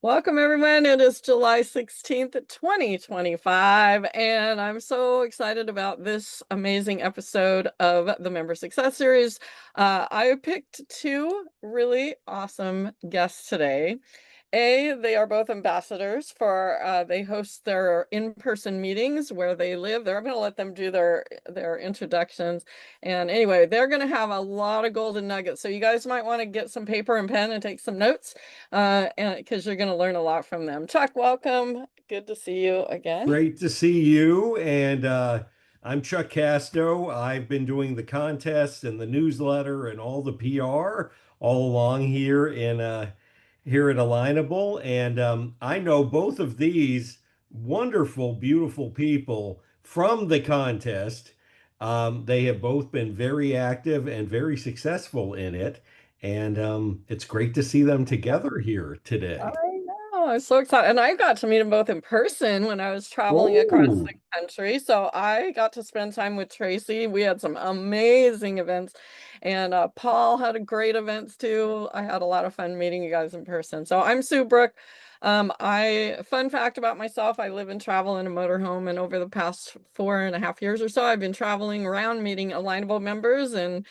Welcome, everyone. It is July 16th, 2025, and I'm so excited about this amazing episode of the Member Success Series. I picked two really awesome guests today. They are both ambassadors for, they host their in-person meetings where they live. They're going to let them do their introductions. And anyway, they're going to have a lot of golden nuggets. So you guys might want to get some paper and pen and take some notes, and because you're going to learn a lot from them. Chuck, welcome. Good to see you again. Great to see you. And I'm Chuck Casto. I've been doing the contest and the newsletter and all the PR all along here at Alignable. And I know both of these wonderful, beautiful people from the contest. They have both been very active and very successful in it. And it's great to see them together here I today. know. I'm so excited. And I got to meet them both in person when I was traveling across Oh, the country. So I got to spend time with Tracee. We had some amazing events. And Paul had a great events too. I had a lot of fun meeting you guys in person. So I'm Sue Brooke. Fun fact about myself, I live and travel in a motorhome, and over the past 4.5 years or so, I've been traveling around meeting Alignable members and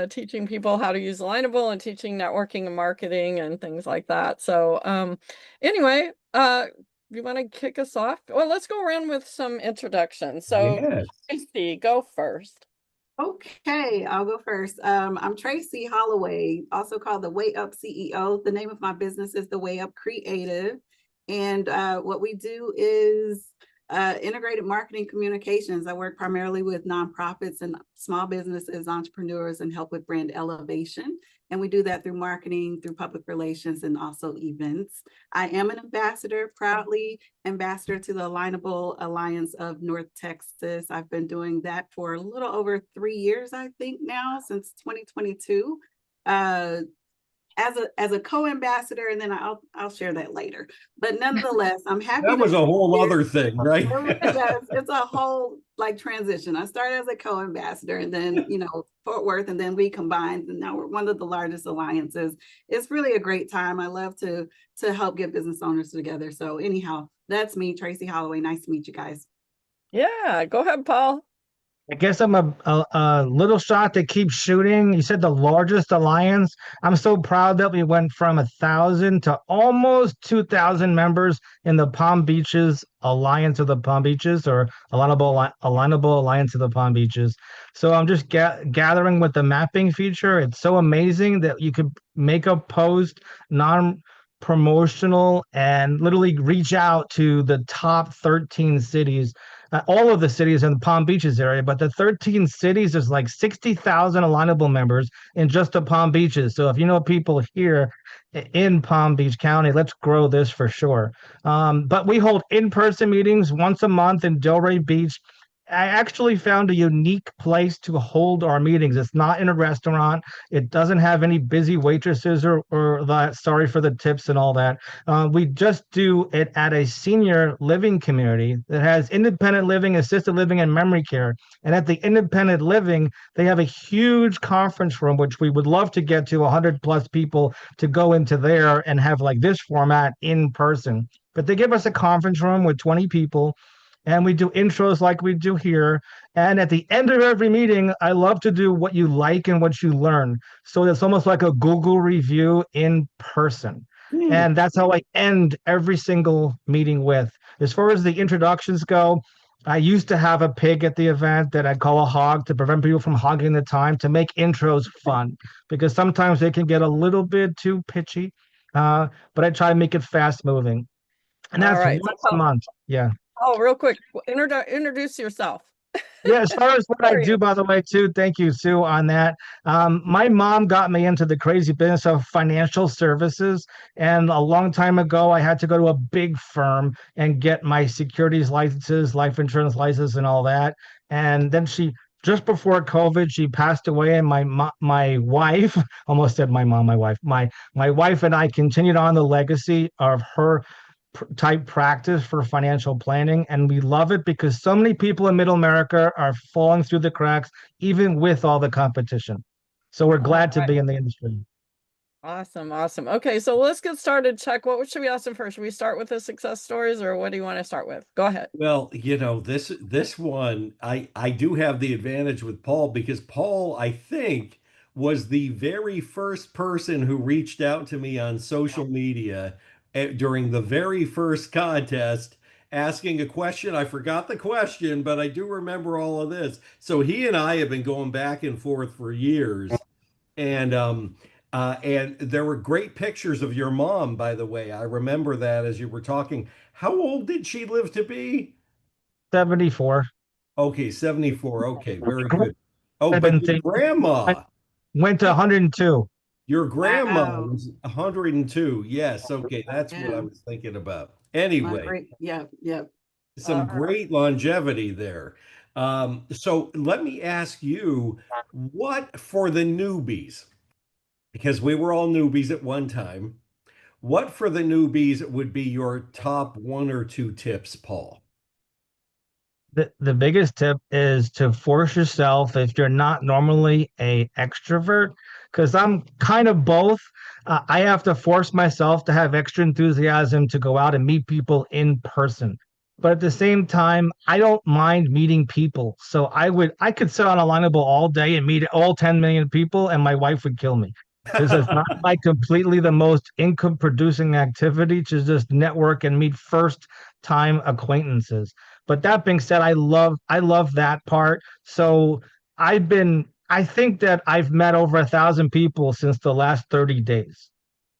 teaching people how to use Alignable and teaching networking and marketing and things like that. So anyway, you want to kick us off? Well, let's go around with some introductions. So yes. Tracee, go first. Okay, I'll go first. I'm Tracee Holloway, also called the Way Up CEO. The name of my business is the Way Up Creative. And what we do is integrated marketing communications. I work primarily with nonprofits and small businesses, entrepreneurs, and help with brand elevation. And we do that through marketing, through public relations, and also events. I am an ambassador, proudly ambassador to the Alignable Alliance of North Texas. I've been doing that for a little over 3 years, I think now, since 2022. As a co-ambassador, and then I'll share that later. But nonetheless, I'm happy That to was a be whole here. other thing, right? Yeah, it's a whole like transition. I started as a co-ambassador, and then Fort Worth, and then we combined, and now we're one of the largest alliances. It's really a great time. I love to help get business owners together. So anyhow, that's me, Tracee Holloway. Nice to meet you guys. Yeah, go ahead, Paul. I guess I'm a little shot that keeps shooting. You said the largest alliance. I'm so proud that we went from 1,000 to almost 2,000 members in the Palm Beaches Alliance of the Palm Beaches, or Alignable Alliance of the Palm Beaches. So I'm just gathering with the mapping feature. It's so amazing that you could make a post non-promotional and literally reach out to the top 13 cities, all of the cities in the Palm Beaches area, but the 13 cities, there's like 60,000 alignable members in just the Palm Beaches. So if you know people here in Palm Beach County, let's grow this for sure. But we hold in-person meetings once a month in Delray Beach. I actually found a unique place to hold our meetings. It's not in a restaurant. It doesn't have any busy waitresses or that. Sorry for the tips and all that. We just do it at a senior living community that has independent living, assisted living, and memory care. And at the independent living, they have a huge conference room, which we would love to get to 100 plus people to go into there and have like this format in person. But they give us a conference room with 20 people, and we do intros like we do here. And at the end of every meeting, I love to do what you like and what you learn. So it's almost like a Google review in person. Hmm. And that's how I end every single meeting with. As far as the introductions go, I used to have a pig at the event that I'd call a hog to prevent people from hogging the time to make intros fun, because sometimes they can get a little bit too pitchy. But I try to make it fast moving. And All that's right. So once a month. Yeah. Paul, real quick, introduce yourself. Yeah, as far as what Who I are do, you? by the way, too, thank you, Sue, on that. My mom got me into the crazy business of financial services. And a long time ago, I had to go to a big firm and get my securities licenses, life insurance license, and all that. And then just before COVID, she passed away, and my wife, almost said my mom, my wife, my wife and I continued on the legacy of her type practice for financial planning. And we love it because so many people in middle America are falling through the cracks, even with all the competition. So we're All glad to right. be in the industry. Awesome. Awesome. Okay. So let's get started. Chuck, what should we ask them first? Should we start with the success stories or what do you want to start with? Go ahead. Well, this one I do have the advantage with Paul because Paul, I think, was the very first person who reached out to me on social media during the very first contest asking a question. I forgot the question, but I do remember all of this. So he and I have been going back and forth for years. And there were great pictures of your mom, by the way. I remember that as you were talking. How old did she live to be? 74. Okay, 74. Okay, very good. Oh, I've but been your thinking, I grandma, went to 102. your grandma Wow. was 102. Yes, okay, that's what I Yeah. was thinking about. My Anyway, great, yeah, yeah. some great longevity there. So let me ask you, what for the newbies, because we were all newbies at one time, what for the newbies would be your top one or two tips, Paul? The biggest tip is to force yourself if you're not normally a extrovert, because I'm kind of both. I have to force myself to have extra enthusiasm to go out and meet people in person. But at the same time, I don't mind meeting people. So I could sit on Alignable all day and meet all 10 million people, and my wife would kill me. This is not like completely the most income producing activity to just network and meet first time acquaintances. But that being said, I love that part. So I think that I've met over 1,000 people since the last 30 days.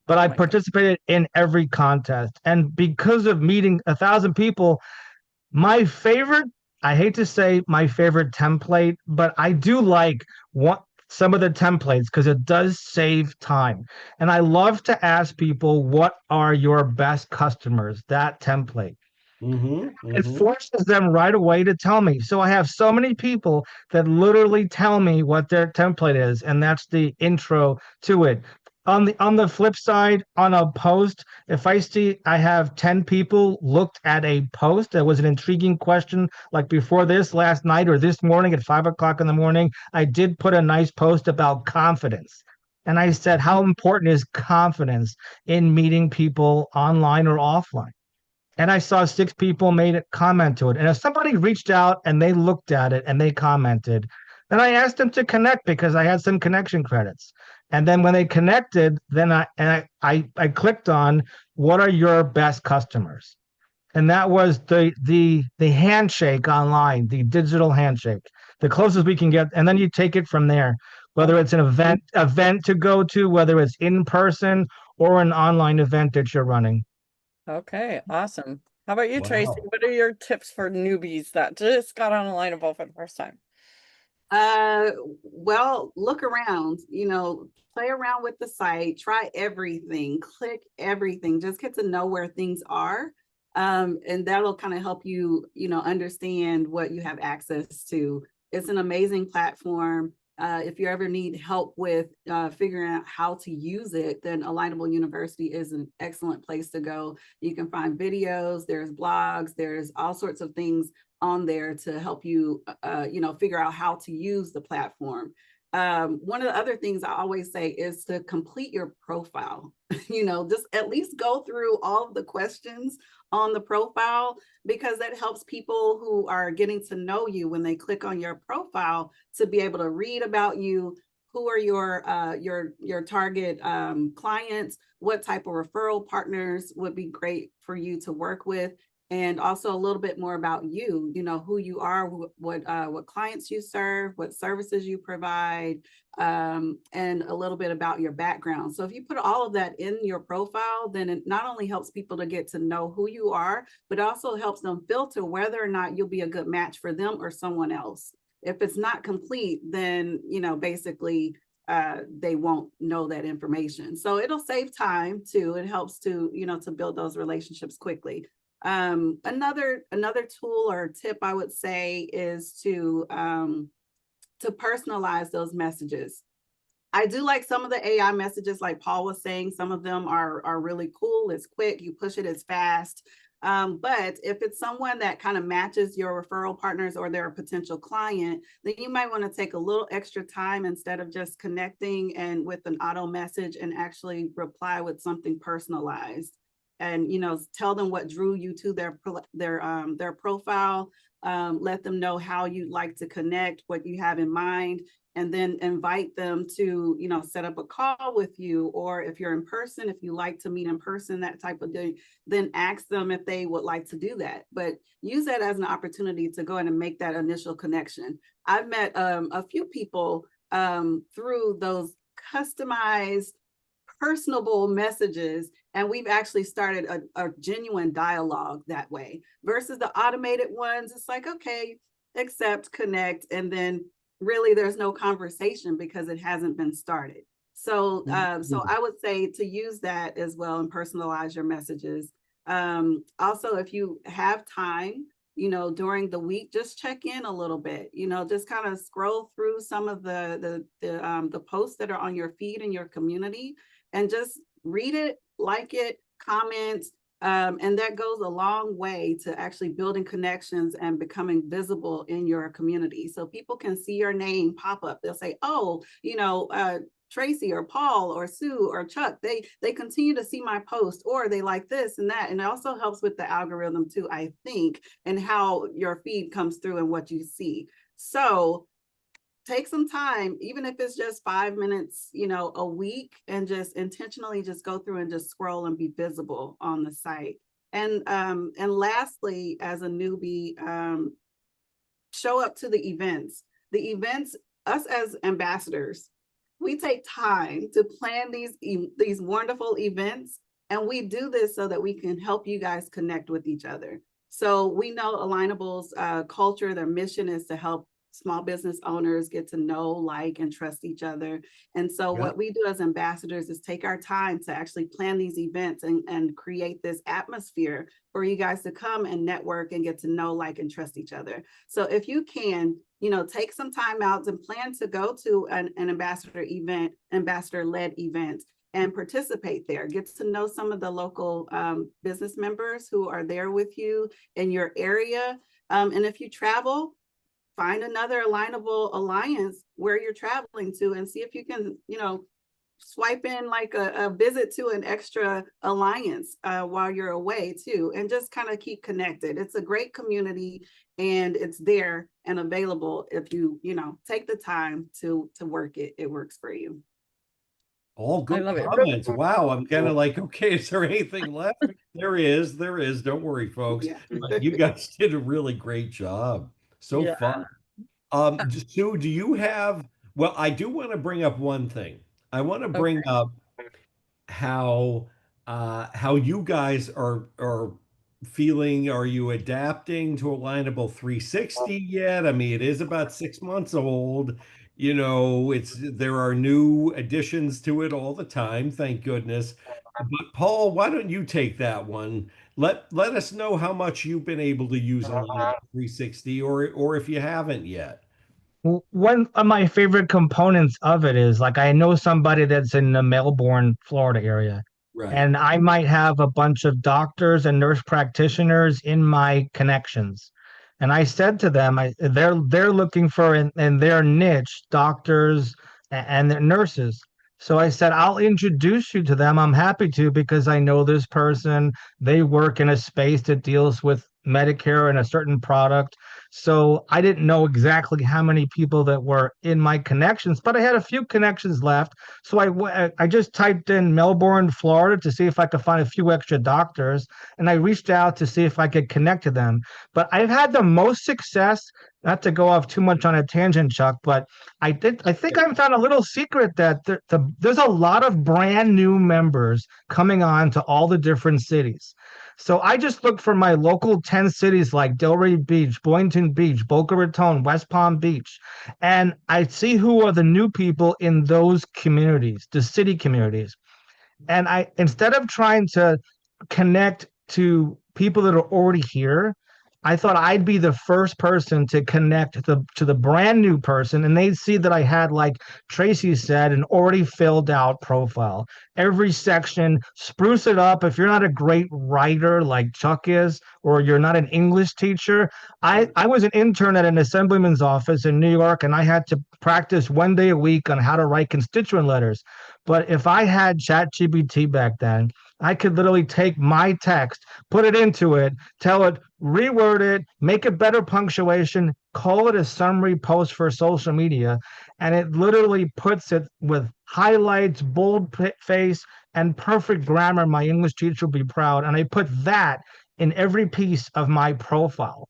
But Oh I my God. participated in every contest. And because of meeting 1,000 people, my favorite, I hate to say my favorite template, but I do like what some of the templates because it does save time. And I love to ask people, what are your best customers? That template. Mm-hmm. It Mm-hmm. forces them right away to tell me. So I have so many people that literally tell me what their template is, and that's the intro to it. On the flip side, on a post, if I see I have 10 people looked at a post that was an intriguing question, like before this last night or this morning at 5 o'clock in the morning, I did put a nice post about confidence. And I said, how important is confidence in meeting people online or offline? And I saw 6 people made a comment to it. And if somebody reached out and they looked at it and they commented, then I asked them to connect because I had some connection credits. And then when they connected, then I clicked on what are your best customers? And that was the handshake online, the digital handshake, the closest we can get. And then you take it from there, whether it's an event to go to, whether it's in person or an online event that you're running. Okay, awesome. How about you, Tracee? Wow. What are your tips for newbies that just got on Alignable for the first time? Uh, well, look around, play around with the site, try everything, click everything, just get to know where things are. And that'll kind of help you, understand what you have access to. It's an amazing platform. If you ever need help with figuring out how to use it, then Alignable University is an excellent place to go. You can find videos, there's blogs, there's all sorts of things on there to help you, figure out how to use the platform. One of the other things I always say is to complete your profile. Just at least go through all of the questions on the profile because that helps people who are getting to know you when they click on your profile to be able to read about you. Who are your target clients? What type of referral partners would be great for you to work with? And also a little bit more about you, who you are, what clients you serve, what services you provide, and a little bit about your background. So if you put all of that in your profile, then it not only helps people to get to know who you are, but also helps them filter whether or not you'll be a good match for them or someone else. If it's not complete, then, basically they won't know that information. So it'll save time too. It helps to, to build those relationships quickly. Another tool or tip I would say is to personalize those messages. I do like some of the AI messages, like Paul was saying. Some of them are really cool. It's quick. You push it as fast. But if it's someone that kind of matches your referral partners or they're a potential client, then you might want to take a little extra time instead of just connecting and with an auto message and actually reply with something personalized. And tell them what drew you to their profile. Let them know how you'd like to connect, what you have in mind, and then invite them to, set up a call with you. Or if you're in person, if you like to meet in person, that type of thing, then ask them if they would like to do that. But use that as an opportunity to go ahead and make that initial connection. I've met a few people through those customized, personable messages, and we've actually started a genuine dialogue that way versus the automated ones. It's like, okay, accept, connect, and then really there's no conversation because it hasn't been started. So so I would say to use that as well and personalize your messages. Also, if you have time, during the week, just check in a little bit, just kind of scroll through some of the posts that are on your feed in your community and just read it, like it, comment. And that goes a long way to actually building connections and becoming visible in your community. So people can see your name pop up. They'll say, oh, Tracee or Paul or Sue or Chuck, they continue to see my post, or they like this and that. And it also helps with the algorithm too, I think, and how your feed comes through and what you see. So take some time, even if it's just 5 minutes, a week, and just intentionally just go through and just scroll and be visible on the site. And lastly, as a newbie, show up to the events. The events, us as ambassadors, we take time to plan these wonderful events, and we do this so that we can help you guys connect with each other. So we know Alignable's culture, their mission is to help small business owners get to know, like, and trust each other. And so what we do as ambassadors is take our time to actually plan these events and create this atmosphere for you guys to come and network and get to know, like, and trust each other. So if you can, take some time out and plan to go to an ambassador event, ambassador-led event, and participate there. Get to know some of the local business members who are there with you in your area. And if you travel, find another Alignable alliance where you're traveling to and see if you can, swipe in like a visit to an extra alliance while you're away too, and just kind of keep connected. It's a great community and it's there and available. If you, take the time to work it, it works for you. All good comments. Wow. I'm kind of like, okay, is there anything left? There is. Don't worry, folks. Yeah. But you guys did a really great job. So fun. Sue, do you have, well, I do want to bring up one thing. I want to bring up how you guys are feeling. Are you adapting to Alignable 360 yet? I mean, it is about 6 months old. There are new additions to it all the time, thank goodness. But Paul, why don't you take that one? Let us know how much you've been able to use Alignable 360, or if you haven't yet. One of my favorite components of it is, like, I know somebody that's in the Melbourne, Florida area, Right. and I might have a bunch of doctors and nurse practitioners in my connections. And I said to them, they're looking for in their niche doctors and their nurses. So I said, I'll introduce you to them. I'm happy to, because I know this person. They work in a space that deals with Medicare and a certain product. So I didn't know exactly how many people that were in my connections, but I had a few connections left. So I just typed in Melbourne, Florida to see if I could find a few extra doctors. And I reached out to see if I could connect to them. But I've had the most success, not to go off too much on a tangent, Chuck, but I think I found a little secret that there's a lot of brand new members coming on to all the different cities. So I just look for my local 10 cities like Delray Beach, Boynton Beach, Boca Raton, West Palm Beach, and I see who are the new people in those communities, the city communities. And instead of trying to connect to people that are already here, I thought I'd be the first person to connect to the brand new person, and they'd see that I had, like Tracee said, an already filled out profile. Every section, spruce it up. If you're not a great writer like Chuck is, or you're not an English teacher, I was an intern at an assemblyman's office in New York, and I had to practice 1 day a week on how to write constituent letters. But if I had ChatGPT back then, I could literally take my text, put it into it, tell it, reword it, make it better punctuation, call it a summary post for social media, and it literally puts it with highlights, bold face, and perfect grammar. My English teacher will be proud. And I put that in every piece of my profile.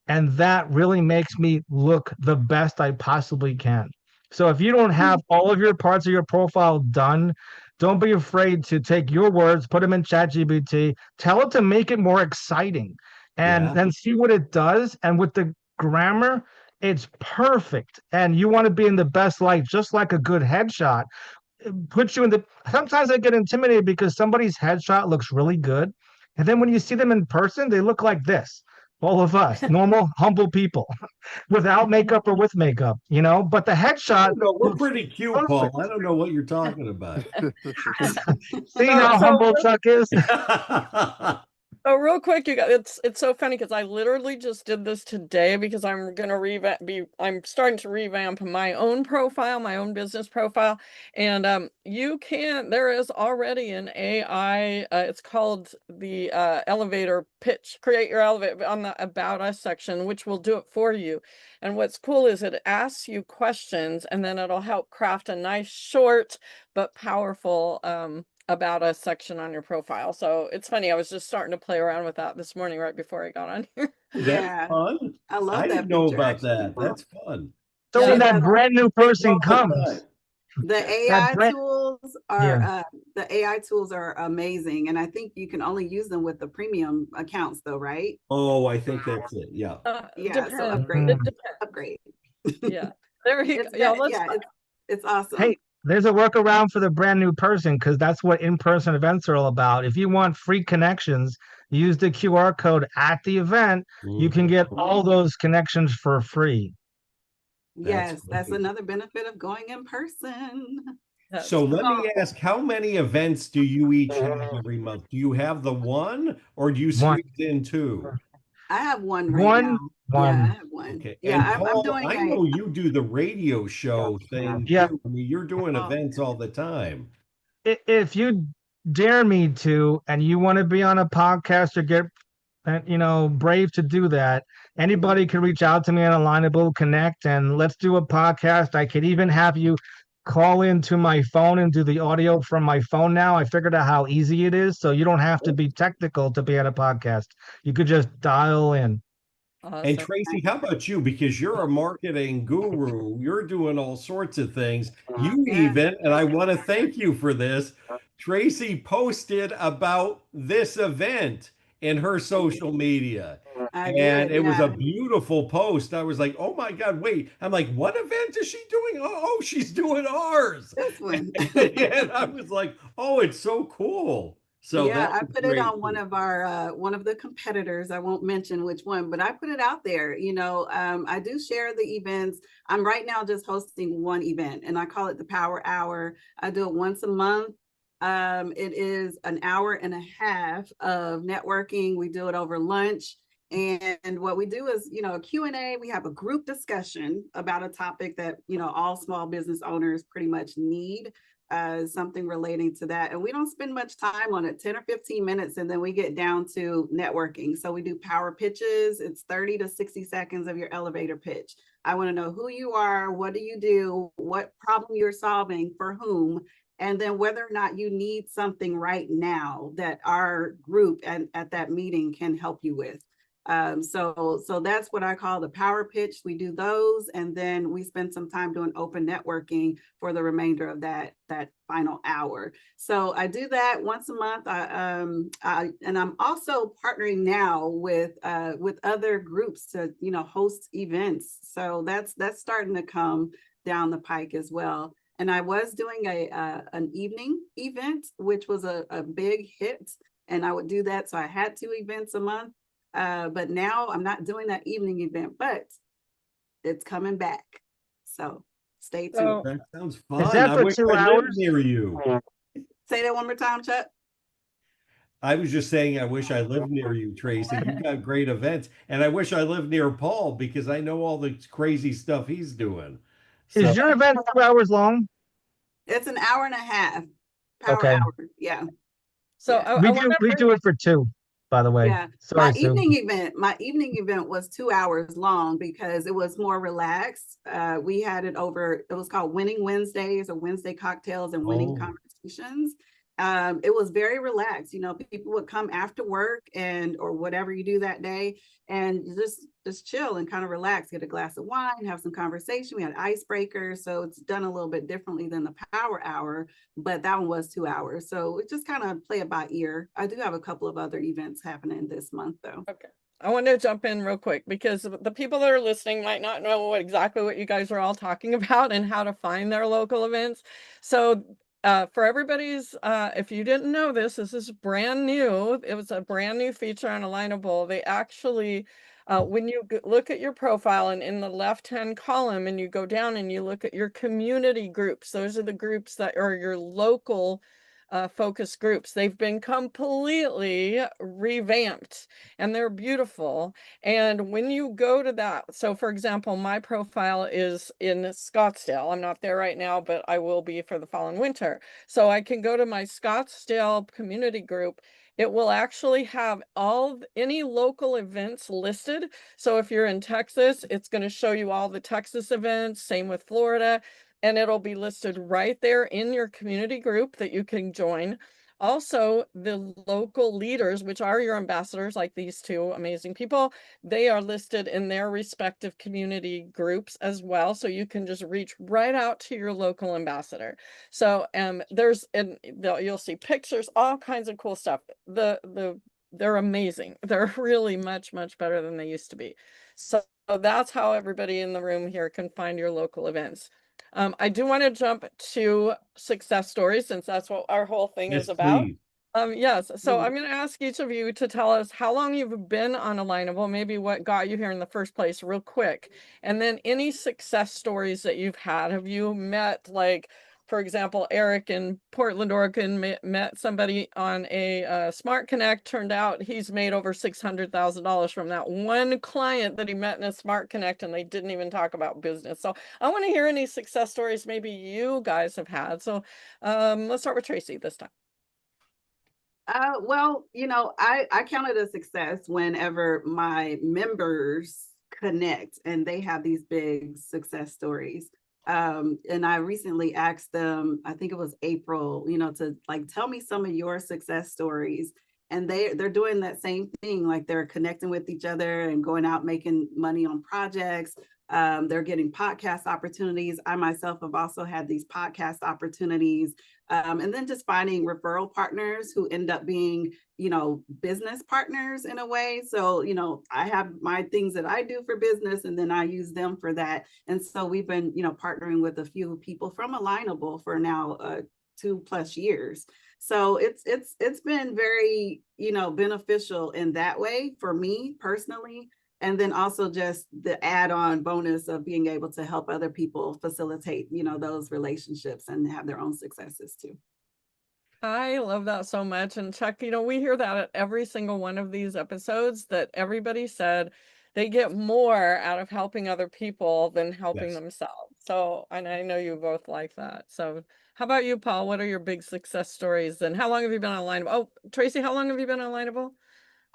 And that really makes me look the best I possibly can. So if you don't have all of your parts of your profile done, don't be afraid to take your words, put them in ChatGPT, tell it to make it more exciting, and Yeah. then see what it does. And with the grammar, it's perfect. And you want to be in the best light, just like a good headshot. It puts you in the. Sometimes I get intimidated because somebody's headshot looks really good. And then when you see them in person, they look like this. All of us, normal, humble people, without makeup or with makeup, but the I headshot don't know. We're looks pretty cute, Paul. perfect. I don't know what you're talking about. See So, how so humble Chuck is? Oh, real quick, you guys, it's so funny because I literally just did this today because I'm gonna I'm starting to revamp my own profile, my own business profile. And there is already an AI, it's called the elevator pitch, create your elevator on the About Us section, which will do it for you. And what's cool is it asks you questions and then it'll help craft a nice short but powerful About Us section on your profile. So it's funny, I was just starting to play around with that this morning right before I got on here. That's Yeah, fun. I love I didn't that know feature about actually. that. That's fun. So Yeah, when See, that brand new Takes person all the comes, time. the that AI brand, tools are yeah, the AI tools are amazing, and I think you can only use them with the premium accounts, though, right? Oh, I think that's it. Yeah. Yeah, so Depends. upgrade, It mm. depends. upgrade. Yeah. There you go. It's Yeah, been, let's yeah, it's awesome. Hey, there's a workaround for the brand new person because that's what in-person events are all about. If you want free connections, use the QR code at the event. You can Mhm. get all those connections for free. That's Yes, that's great. another benefit of going in person. that's So let me cool. ask, how many events do you each have every month? Do you have the one or do you One, squeeze in two? I have one right now. one, Yeah, I one. have one. Okay. Yeah, And I'm Paul, doing I a know you do the radio show thing Yeah, too. I mean, you're doing oh, events all the time. if you dare me to, and you want to be on a podcast or get, brave to do that, mhm. anybody can reach out to me on Alignable Connect and let's do a podcast. I could even have you call into my phone and do the audio from my phone now. I figured out how easy it is, so you don't have to be technical to be at a podcast. You could just dial in. And Awesome. Tracee, how about you? Because you're a marketing guru, you're doing all sorts of things. You Yeah, even, and I want to thank you for this, Tracee posted about this event in her social media. I And did. it was a Yeah, beautiful post. I was like, oh my God, wait. I'm like, what event is she doing? Oh, she's doing ours. this one. And I was like, oh, it's so cool. So Yeah, that I was put it great on too. one of the competitors. I won't mention which one, but I put it out there. I do share the events. I'm right now just hosting one event, and I call it the Power Hour. I do it once a month. It is an hour and a half of networking. We do it over lunch. And what we do is, a Q&A. We have a group discussion about a topic that, all small business owners pretty much need, something relating to that. And we don't spend much time on it, 10 or 15 minutes, and then we get down to networking. So we do power pitches. It's 30 to 60 seconds of your elevator pitch. I want to know who you are, what do you do, what problem you're solving, for whom, and then whether or not you need something right now that our group at that meeting can help you with. So that's what I call the power pitch. We do those, and then we spend some time doing open networking for the remainder of that final hour. So I do that once a month. And I'm also partnering now with other groups to host events. So that's starting to come down the pike as well. And I was doing an evening event, which was a big hit, and I would do that. So I had 2 events a month. But now I'm not doing that evening event, but it's coming back. So stay tuned. So That sounds Is fun. that I for wish 2 I lived hours? near you. Say that one more time, Chuck. I was just saying, I wish I lived near you, Tracee. You got great events. And I wish I lived near Paul because I know all the crazy stuff he's doing. So, Is your event 2 hours long? It's an hour and a half, power Okay. hour. Yeah. so Yeah. I want to We do it for 2, by the way. Yeah. Sorry, Sue. My evening event was 2 hours long because it was more relaxed. We had it over, it was called Winning Wednesdays or Wednesday cocktails and winning oh, conversations. It was very relaxed. You know, people would come after work and or whatever you do that day and just chill and kind of relax, get a glass of wine, have some conversation. We had icebreakers. So it's done a little bit differently than the power hour, but that one was 2 hours. So it just kind of play it by ear. I do have a couple of other events happening this month though. Okay. I want to jump in real quick because the people that are listening might not know exactly what you guys are all talking about and how to find their local events. So, for everybody's, if you didn't know this, this is brand new. It was a brand new feature on Alignable. They actually, when you look at your profile and in the left-hand column and you go down and you look at your community groups, those are the groups that are your local focus groups. They've been completely revamped and they're beautiful. And when you go to that, so for example, my profile is in Scottsdale. I'm not there right now, but I will be for the fall and winter. So I can go to my Scottsdale community group. It will actually have any local events listed. So if you're in Texas, it's going to show you all the Texas events, same with Florida, and it'll be listed right there in your community group that you can join. Also, the local leaders, which are your ambassadors, like these two amazing people, they are listed in their respective community groups as well. So you can just reach right out to your local ambassador. So you'll see pictures, all kinds of cool stuff. They're amazing. They're really much, much better than they used to be. So that's how everybody in the room here can find your local events. I do want to jump to success stories since that's what our whole thing yes, is about. please. Yes, so I'm going to ask each of you to tell us how long you've been on Alignable, maybe what got you here in the first place, real quick. And then any success stories that you've had. Have you met, like, for example, Eric in Portland, Oregon, met somebody on a Smart Connect. Turned out he's made over $600,000 from that one client that he met in a Smart Connect, and they didn't even talk about business. So I want to hear any success stories maybe you guys have had. So let's start with Tracee this time. Well, you know, I count it a success whenever my members connect and they have these big success stories. And I recently asked them, I think it was April, you know, to like tell me some of your success stories. And they're doing that same thing, like they're connecting with each other and going out making money on projects. They're getting podcast opportunities. I myself have also had these podcast opportunities. And then just finding referral partners who end up being, you know, business partners in a way. So, you know, I have my things that I do for business and then I use them for that. And so we've been, you know, partnering with a few people from Alignable for now 2+ years. So it's been very, you know, beneficial in that way for me personally. And then also just the add-on bonus of being able to help other people facilitate, you know, those relationships and have their own successes too. I love that so much. And Chuck, you know, we hear that at every single one of these episodes that everybody said they get more out of helping other people than helping Yes. themselves. So, and I know you both like that. So, how about you, Paul? What are your big success stories? And how long have you been on Alignable? Oh, Tracee, how long have you been on Alignable?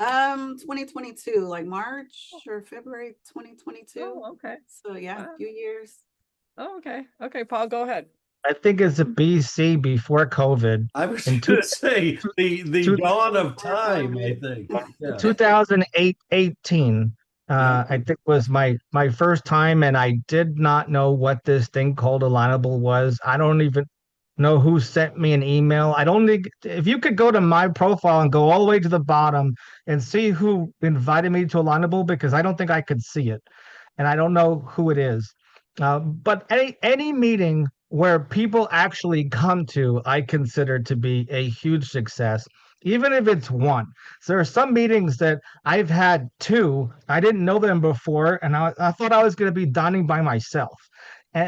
2022, like March or February 2022. Oh, okay. So yeah, Wow. a few years. Oh, okay. Okay, Paul, go ahead. I think it's a BC before COVID I was in going to say the two, dawn of Before time, I COVID. think. Yeah. 2008, 18. Yeah. I think was my first time, and I did not know what this thing called Alignable was. I don't even know who sent me an email. I don't think if you could go to my profile and go all the way to the bottom and see who invited me to Alignable, because I don't think I could see it, and I don't know who it is. But any meeting where people actually come to, I consider to be a huge success. even if it's one. So there are some meetings that I've had two. I didn't know them before, and I thought I was going to be dining by myself.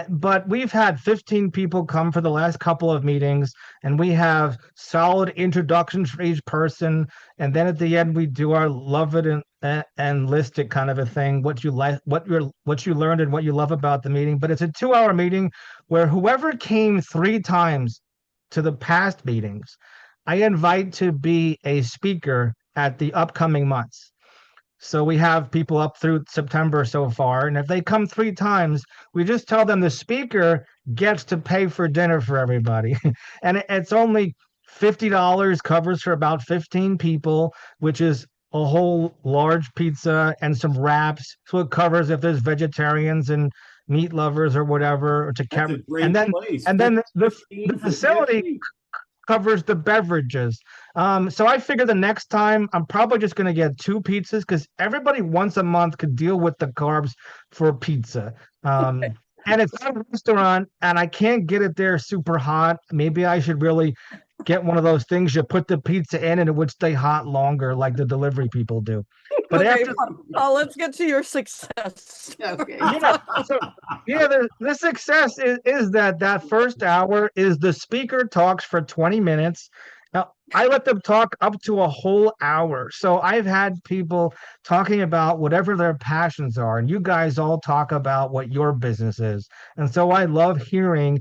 But we've had 15 people come for the last couple of meetings, and we have solid introductions for each person. And then at the end, we do our love it and list it kind of a thing. What you like, what you learned, and what you love about the meeting. But it's a 2 hour meeting where whoever came 3 times to the past meetings, I invite to be a speaker at the upcoming months. So we have people up through September so far. And if they come 3 times, we just tell them the speaker gets to pay for dinner for everybody. And it's only $50, covers for about 15 people, which is a whole large pizza and some wraps. So it covers if there's vegetarians and meat lovers or whatever, or to That's a cover. And great then place. and then the 15 for facility 50. covers the beverages. So I figure the next time I'm probably just going to get 2 pizzas because everybody once a month could deal with the carbs for pizza. And it's not a restaurant and I can't get it there super hot. Maybe I should really get one of those things you put the pizza in and it would stay hot longer like the delivery people do. But Okay, after Paul, let's get to your success. Okay. yeah, so yeah, the success is that first hour is the speaker talks for 20 minutes. Now, I let them talk up to a whole hour. So I've had people talking about whatever their passions are, and you guys all talk about what your business is. And so I love hearing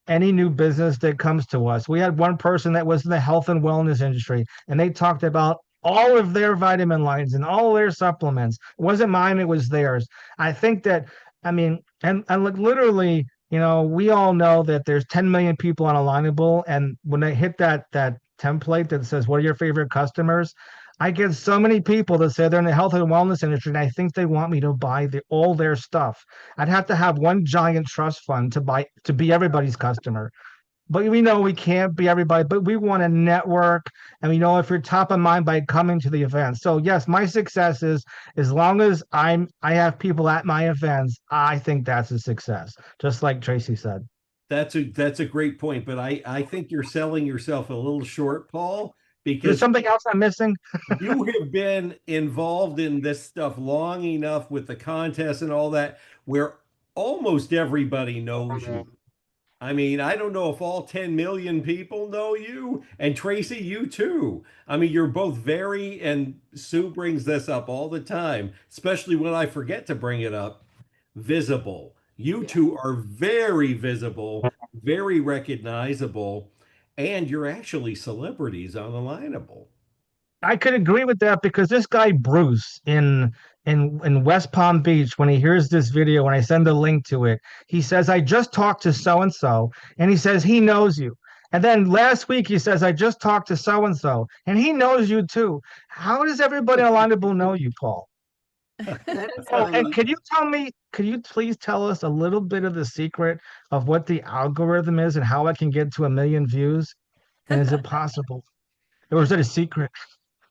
any new business that comes to us. We had one person that was in the health and wellness industry, and they talked about all of their vitamin lines and all their supplements. It wasn't mine, it was theirs. I think that, I mean, and like literally, we all know that there's 10 million people on Alignable, and when they hit that template that says, "What are your favorite customers?" I get so many people that say they're in the health and wellness industry, and I think they want me to buy all their stuff. I'd have to have one giant trust fund to be everybody's customer. But we know we can't be everybody, but we want to network. And we know if you're top of mind by coming to the event. So yes, my success is as long as I have people at my events, I think that's a success. Just like Tracee said. That's a great point, but I think you're selling yourself a little short, Paul, There's because something else I'm missing. you have been involved in this stuff long enough with the contest and all that, where almost everybody knows you. I mean, I don't know if all 10 million people know you, and Tracee, you too. I mean, you're both very, and Sue brings this up all the time, especially when I forget to bring it up, visible. You Yeah. two are very visible, very recognizable, and you're actually celebrities on Alignable. I could agree with that because this guy Bruce in West Palm Beach, when he hears this video, when I send a link to it, he says, "I just talked to so and so," and he says he knows you. And then last week he says, "I just talked to so and so," and he knows you too. How does everybody on Alignable know you, Paul? That is Oh, and funny. could you please tell us a little bit of the secret of what the algorithm is and how I can get to 1 million views? And is it possible? Or is it a secret?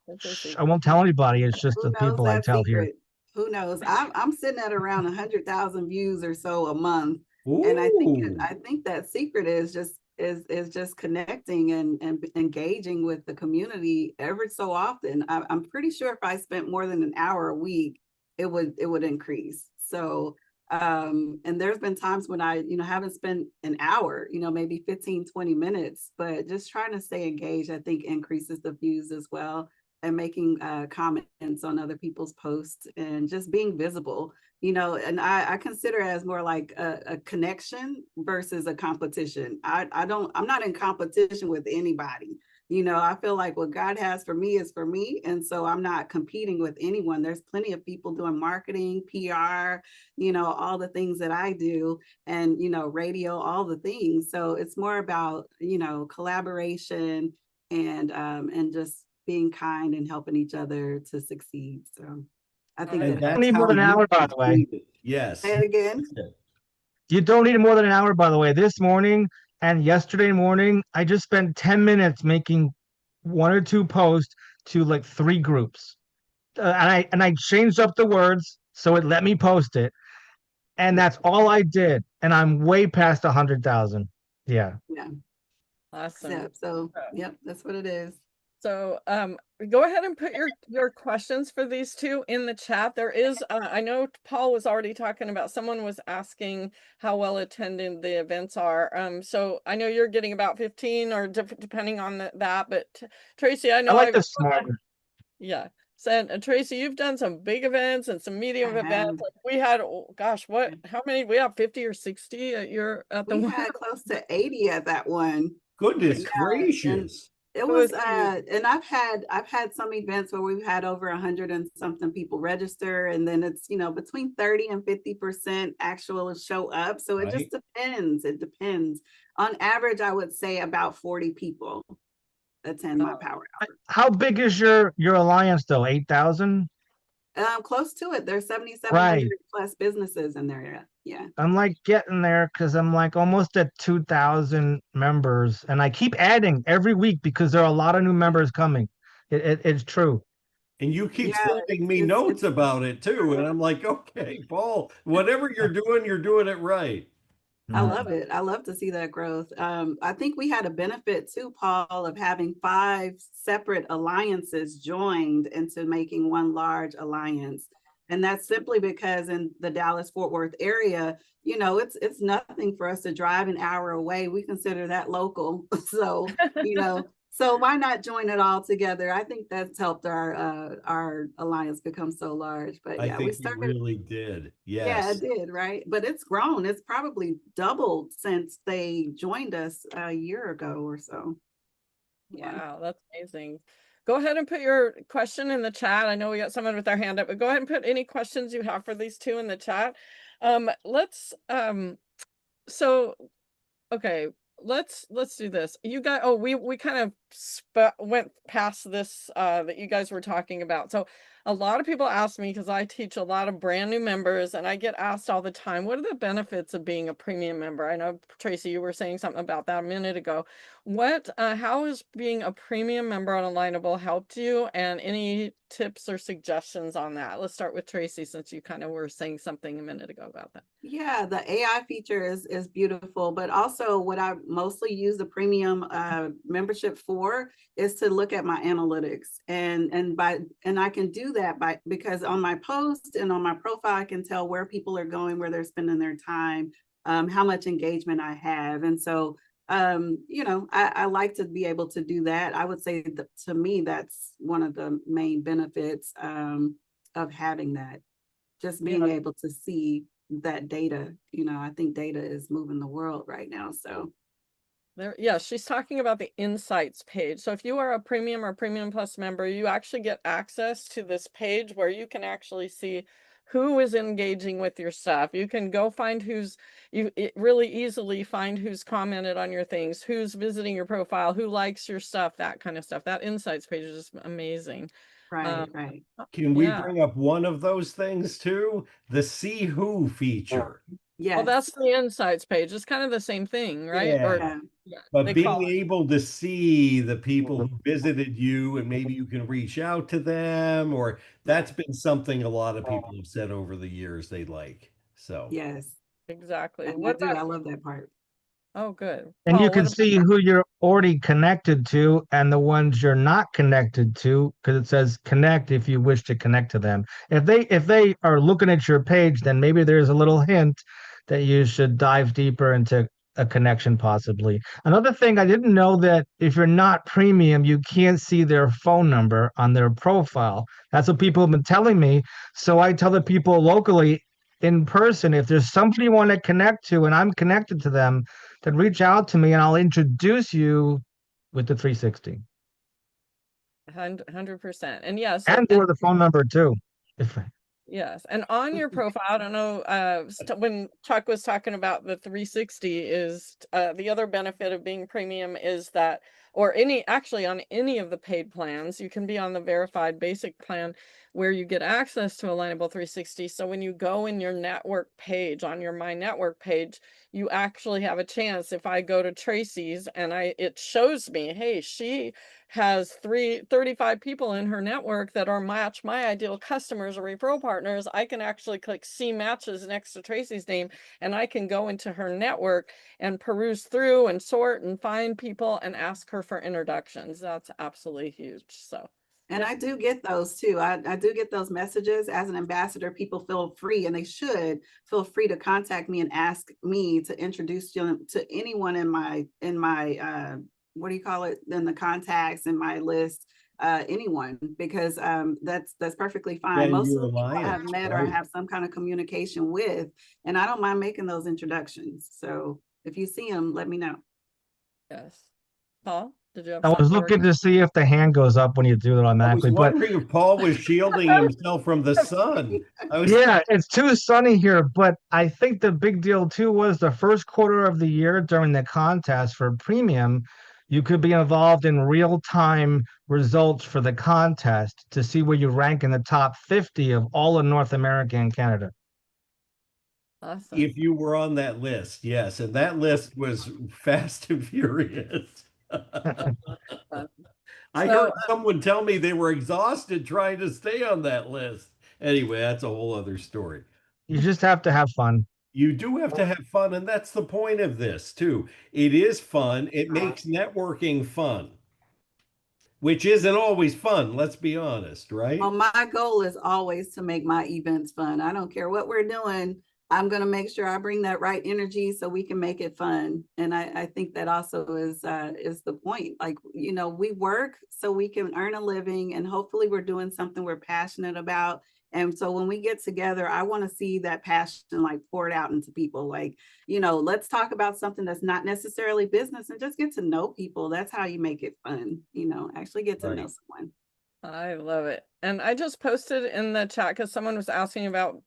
That's a I secret. won't tell anybody. It's just Who the knows people I that tell here. secret? Who knows? I'm sitting at around 100,000 views or so a month, and Ooh, I think that secret is just connecting and engaging with the community every so often. I'm pretty sure if I spent more than an hour a week, it would increase. So and there's been times when I haven't spent an hour, maybe 15, 20 minutes, but just trying to stay engaged, I think increases the views as well, and making comments on other people's posts and just being visible, and I consider it as more like a connection versus a competition. I'm not in competition with anybody. I feel like what God has for me is for me. And so I'm not competing with anyone. There's plenty of people doing marketing, PR, all the things that I do, and, radio, all the things. So it's more about, collaboration and just being kind and helping each other to succeed. So I think and that Don't that's need more how than an you hour, by the way. succeeded. Yes. say it again. You don't need more than an hour, by the way. This morning and yesterday morning, I just spent 10 minutes making 1 or 2 posts to like 3 groups. And I changed up the words so it let me post it. And that's all I did. And I'm way past 100,000. Yeah. Yeah. Awesome. So yep, that's what it is. So go ahead and put your questions for these two in the chat. There is, I know Paul was already talking about, someone was asking how well attended the events are. So I know you're getting about 15 or depending on that, but Tracee, I I know like the smaller. yeah. So, Tracee, you've done some big events and some medium I events. have. Like we had, oh, gosh, how many? We have 50 or 60 at the We one. had close to 80 at that one. Goodness Yeah, and gracious. it It was was huge. and I've had some events where we've had over 100 and something people register, and then it's between 30 and 50% actual show up. So it just Right. depends. It depends. On average, I would say about 40 people attend my power hour. How big is your alliance though? 8,000? Close to it. There's 7,700 Right. plus businesses in there. Yeah. I'm like getting there because I'm like almost at 2,000 members, and I keep adding every week because there are a lot of new members coming. It's true. And you keep Yeah, sending me it's notes about it too. And I'm like, okay, Paul, whatever you're doing it right. I Mm. love it. I love to see that growth. I think we had a benefit too, Paul, of having 5 separate alliances joined into making one large alliance. And that's simply because in the Dallas-Fort Worth area, it's nothing for us to drive an hour away. We consider that local. So, so why not join it all together? I think that's helped our alliance become so large. But I yeah, we think you started. really did. Yeah, it Yes. did, right? But it's grown. It's probably doubled since they joined us a year ago or so. Yeah. Wow, that's amazing. Go ahead and put your question in the chat. I know we got someone with their hand up, but go ahead and put any questions you have for these two in the chat. Let's so okay, let's do this. You guys, oh, we kind of went past this that you guys were talking about. So a lot of people ask me, because I teach a lot of brand new members, and I get asked all the time, what are the benefits of being a premium member? I know, Tracee, you were saying something about that a minute ago. How has being a premium member on Alignable helped you, and any tips or suggestions on that? Let's start with Tracee, since you kind of were saying something a minute ago about that. Yeah, the AI feature is beautiful, but also what I mostly use the premium membership for is to look at my analytics, and I can do that because on my post and on my profile I can tell where people are going, where they're spending their time, how much engagement I have, and so I like to be able to do that. I would say that to me that's one of the main benefits of having that, just being able to see that data. I think data is moving the world right now. So Yeah, she's talking about the insights page. So if you are a premium or premium plus member, you actually get access to this page where you can actually see who is engaging with your stuff. You can go find really easily find who's commented on your things, who's visiting your profile, who likes your stuff, that kind of stuff. That insights page is just amazing. right. Can we Yeah. bring up one of those things too? The see who feature. Well, Yes. that's the insights page. It's kind of the same thing, right? Or Yeah. Yeah. But they being call it. able to see the people who visited you, and maybe you can reach out to them, or that's been something a lot of people have said over the years they like. So Yes. Exactly. And I What do. about I love that part. Oh, good. And you Paul, can what about see who you're already connected to and the ones you're not connected to, because it says connect if you wish to connect to them. If they are looking at your page, then maybe there's a little hint that you should dive deeper into a connection possibly. Another thing, I didn't know that if you're not premium, you can't see their phone number on their profile. That's what people have been telling me. So I tell the people locally in person, if there's somebody you want to connect to and I'm connected to them, then reach out to me and I'll introduce you with the 360 100%? And yeah, so and or the phone number too. If yes, and on your profile, I don't know, when Chuck was talking about the 360 is the other benefit of being premium is that, or actually on any of the paid plans, you can be on the verified basic plan where you get access to Alignable 360. So when you go in your network page, on your My Network page, you actually have a chance. If I go to Tracee's and it shows me, hey, she has 35 people in her network that are my ideal customers or referral partners, I can actually click see matches next to Tracee's name, and I can go into her network and peruse through and sort and find people and ask her for introductions. That's absolutely huge. So. And I do get those too. I do get those messages as an ambassador. People feel free, and they should feel free to contact me and ask me to introduce them to anyone in my what do you call it? In the contacts in my list, anyone, because that's perfectly fine. Most of the people I have met or have some kind of communication with, and I don't mind making those introductions. So if you see them, let me know. Yes. Paul? Did you have I was looking to see if the hand goes up when you do it automatically. I was wondering if Paul was shielding himself from the sun. Yeah, it's too sunny here, but I think the big deal too was the first quarter of the year during the contest for premium, you could be involved in real-time results for the contest to see where you rank in the top 50 of all of North America and Canada. Awesome. If you were on that list, yes, and that list was fast and furious. I heard someone tell me they were exhausted trying to stay on that list. Anyway, that's a whole other story. You just have to have fun. You do have to have fun, and that's the point of this, too. It is fun. It makes networking fun, which isn't always fun, let's be honest, right? Well, my goal is always to make my events fun. I don't care what we're doing. I'm going to make sure I bring that right energy so we can make it fun. And I think that also is the point. Like, you know, we work so we can earn a living, and hopefully we're doing something we're passionate about. And so when we get together, I want to see that passion like poured out into people. Like, you know, let's talk about something that's not necessarily business and just get to know people. That's how you make it fun, you know, actually get to know someone. I love it. And I just posted in the chat because someone was asking about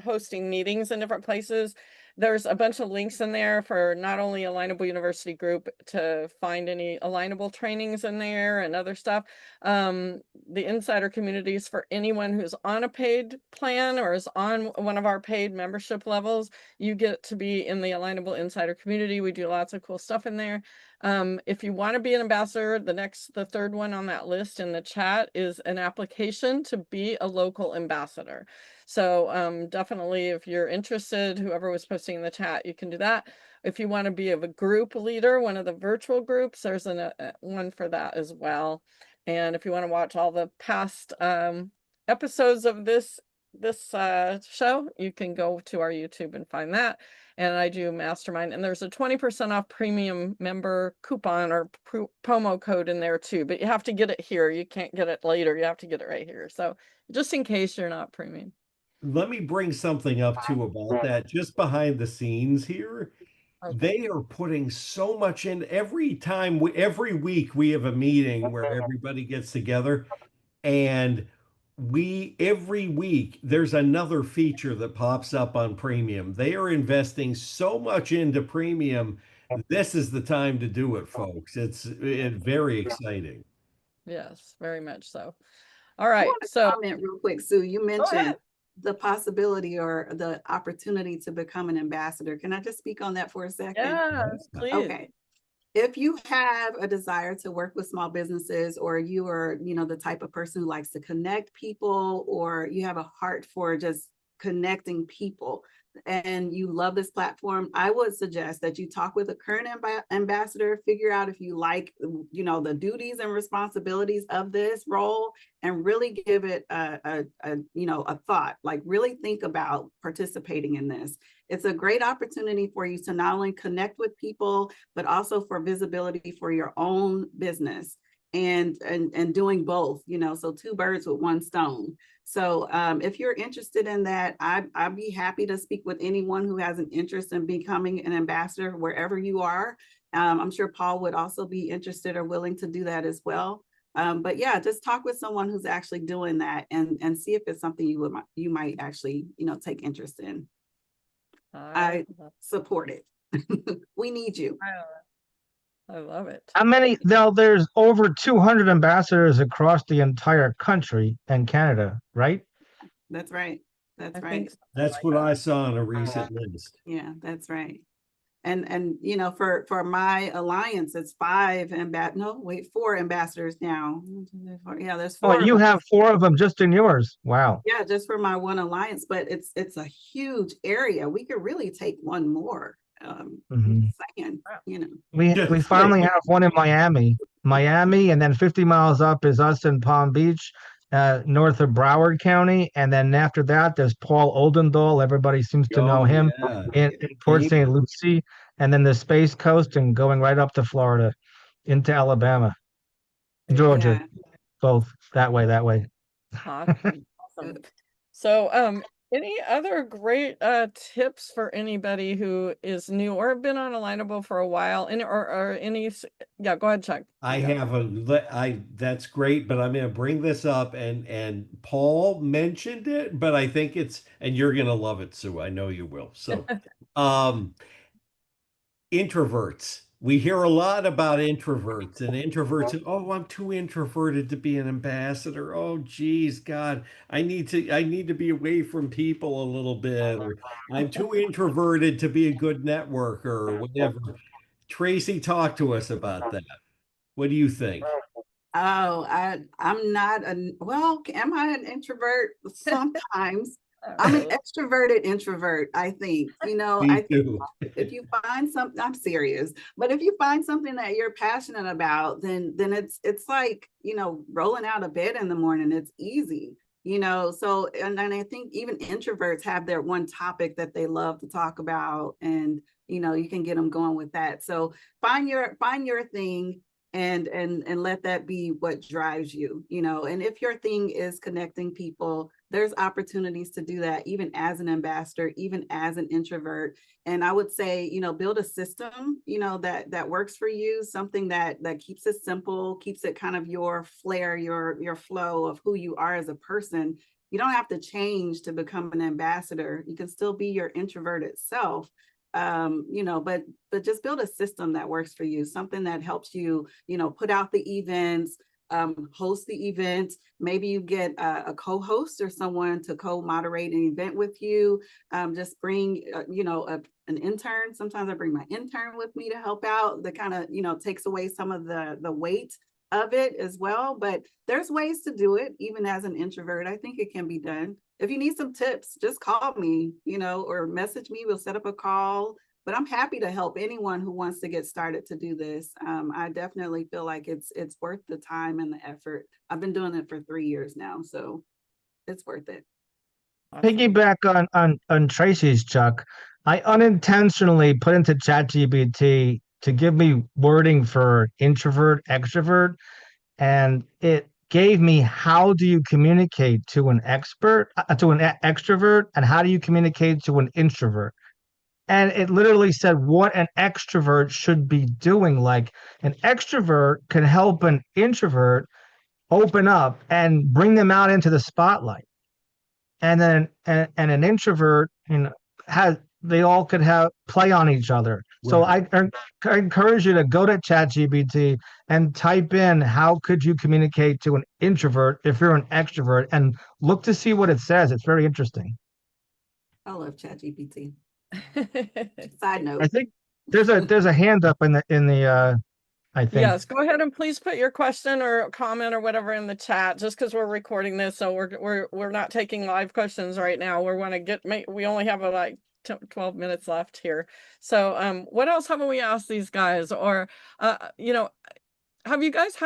hosting meetings in different places. There's a bunch of links in there for not only Alignable University Group to find any Alignable trainings in there and other stuff. The insider communities for anyone who's on a paid plan or is on one of our paid membership levels, you get to be in the Alignable Insider community. We do lots of cool stuff in there. If you want to be an ambassador, the third one on that list in the chat is an application to be a local ambassador. So definitely, if you're interested, whoever was posting in the chat, you can do that. If you want to be a group leader, one of the virtual groups, there's one for that as well. And if you want to watch all the past episodes of this show, you can go to our YouTube and find that. And I do mastermind, and there's a 20% off premium member coupon or promo code in there too, but you have to get it here. You can't get it later. You have to get it right here. So just in case you're not premium. Let me bring something up too about that. Just behind the scenes here, they are putting so much in. Every week we have a meeting where everybody gets together, and every week there's another feature that pops up on premium. They are investing so much into premium. This is the time to do it, folks. It's very exciting. Yes, very much so. All right. So comment real quick, Sue. You mentioned the possibility or the opportunity to become an ambassador. Can I just speak on that for a second? Yes, please. Okay. If you have a desire to work with small businesses, or you are, you know, the type of person who likes to connect people, or you have a heart for just connecting people, and you love this platform, I would suggest that you talk with a current ambassador, figure out if you like, you know, the duties and responsibilities of this role, and really give it a thought, like really think about participating in this. It's a great opportunity for you to not only connect with people, but also for visibility for your own business, and doing both, you know, so two birds with one stone. So if you're interested in that, I'd be happy to speak with anyone who has an interest in becoming an ambassador wherever you are. I'm sure Paul would also be interested or willing to do that as well. But yeah, just talk with someone who's actually doing that, and see if it's something you might actually, you know, take interest in. I support it. We need you. I love it. How many? Now, there's over 200 ambassadors across the entire country and Canada, right? That's right. That's right. That's what I saw on a recent list. Yeah, that's right. And you know, for my alliance, it's 4 ambassadors now. Yeah, there's 4. Oh, you have 4 of them just in yours. Wow. Yeah, just for my one alliance, but it's a huge area. We could really take one more. Saying, you know, we finally have one in Miami. Miami, and then 50 miles up is us in Palm Beach, north of Broward County. And then after that, there's Paul Oldendahl. Everybody seems to know Oh him yeah. in Port St. Lucie. And then the Space Coast and going right up to Florida into Alabama, Georgia, Yeah. both that way, that way. Awesome. Awesome. So, any other great tips for anybody who is new or been on Alignable for a while? Any or any? Yeah, go ahead, Chuck. I have that's great, but I'm going to bring this up and Paul mentioned it, but I think it's and you're going to love it, Sue. I know you will. So, um introverts. We hear a lot about introverts, oh, I'm too introverted to be an ambassador. Oh, geez, God, I need to be away from people a little bit, or I'm too introverted to be a good networker or whatever. Tracee, talk to us about that. What do you think? Oh, I'm not well, am I an introvert? Sometimes. Not I'm an really. extroverted introvert, I think. I Me think too. if you find something, I'm serious, but if you find something that you're passionate about, then it's like, rolling out of bed in the morning. It's easy. So and I think even introverts have their one topic that they love to talk about, and you can get them going with that. So find your thing, and let that be what drives you. And if your thing is connecting people, there's opportunities to do that even as an ambassador, even as an introvert. And I would say, build a system, that works for you, something that keeps it simple, keeps it kind of your flair, your flow of who you are as a person. You don't have to change to become an ambassador. You can still be your introverted self. But just build a system that works for you, something that helps you, put out the events, host the event. Maybe you get a co-host or someone to co-moderate an event with you. Just bring, an intern. Sometimes I bring my intern with me to help out. That kind of, takes away some of the weight of it as well. But there's ways to do it, even as an introvert. I think it can be done. If you need some tips, just call me, or message me. We'll set up a call. But I'm happy to help anyone who wants to get started to do this. I definitely feel like it's worth the time and the effort. I've been doing it for 3 years now, so it's worth it. Awesome. Piggyback on Tracy's, Chuck. I unintentionally put into ChatGPT to give me wording for introvert, extrovert, and it gave me how do you communicate to an extrovert, and how do you communicate to an introvert. And it literally said what an extrovert should be doing. Like an extrovert can help an introvert open up and bring them out into the spotlight. And then and an introvert, has they all could have play on each other. So Right. I encourage you to go to ChatGPT and type in how could you communicate to an introvert if you're an extrovert, and look to see what it says. It's very interesting. I love ChatGPT. Side note. I think there's a hand up in the I think. Yes, go ahead and please put your question or comment or whatever in the chat, just because we're recording this, so we're not taking live questions right now. We want to we only have like 12 minutes left here. So what else haven't we asked these guys? Or have you guys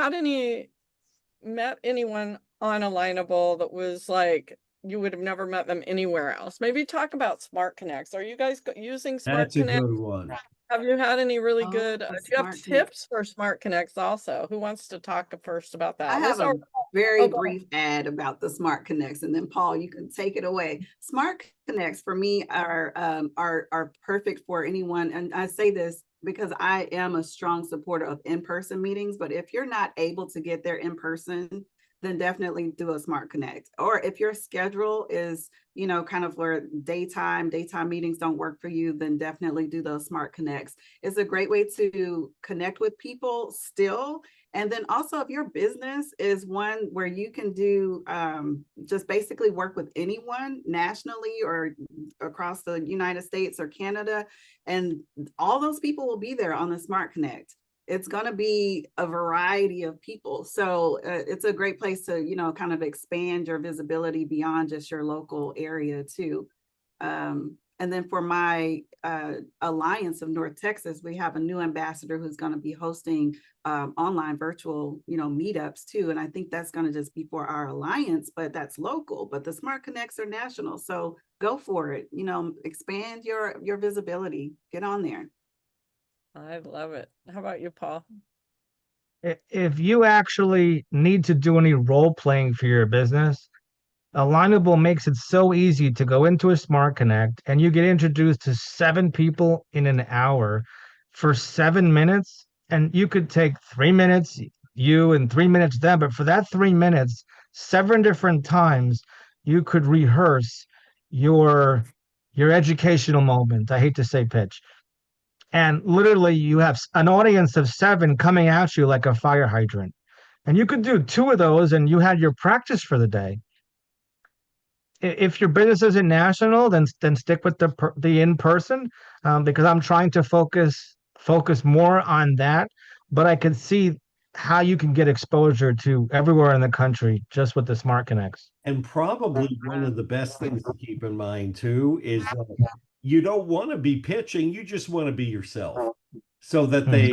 met anyone on Alignable that was like you would have never met them anywhere else? Maybe talk about Smart Connects. Are you guys using Smart That's a Connect? good one. Have you had any really good, The do you have Smart Connect. tips for Smart Connects also? Who wants to talk first about that? I We'll have a start. very Oh, go ahead. brief ad about the Smart Connects, and then Paul, you can take it away. Smart Connects for me are perfect for anyone, and I say this because I am a strong supporter of in-person meetings. But if you're not able to get there in person, then definitely do a Smart Connect. Or if your schedule is, kind of where daytime meetings don't work for you, then definitely do those Smart Connects. It's a great way to connect with people still. And then also, if your business is one where you can do just basically work with anyone nationally or across the United States or Canada, and all those people will be there on the Smart Connect. It's going to be a variety of people. So it's a great place to, kind of expand your visibility beyond just your local area too. And then for my Alliance of North Texas, we have a new ambassador who's going to be hosting online virtual, meetups too. And I think that's going to just be for our alliance, but that's local. But the Smart Connects are national. So go for it. Expand your visibility. Get on there. I love it. How about you, Paul? If you actually need to do any role playing for your business, Alignable makes it so easy to go into a Smart Connect and you get introduced to 7 people in an hour for 7 minutes. And you could take 3 minutes, you, and 3 minutes them. But for that 3 minutes, 7 different times, you could rehearse your educational moment. I hate to say pitch. And literally, you have an audience of 7 coming at you like a fire hydrant. And you could do 2 of those and you had your practice for the day. If your business isn't national, then stick with the in person, because I'm trying to focus more on that. But I can see how you can get exposure to everywhere in the country just with the Smart Connects. And probably one of the best things to keep in mind too is you don't want to be pitching, you just want to be yourself. So that they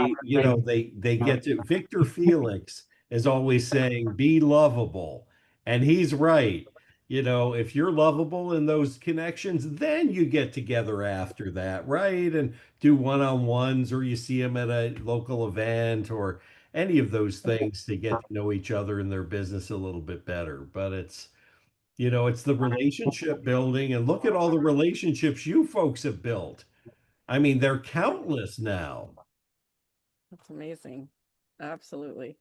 get to. Victor Felix is always saying, be lovable. And he's right. If you're lovable in those connections, then you get together after that, right? And do one-on-ones, or you see them at a local event or any of those things to get to know each other and their business a little bit better. But it's the relationship building, and look at all the relationships you folks have built. I mean, they're countless now. That's amazing. Absolutely.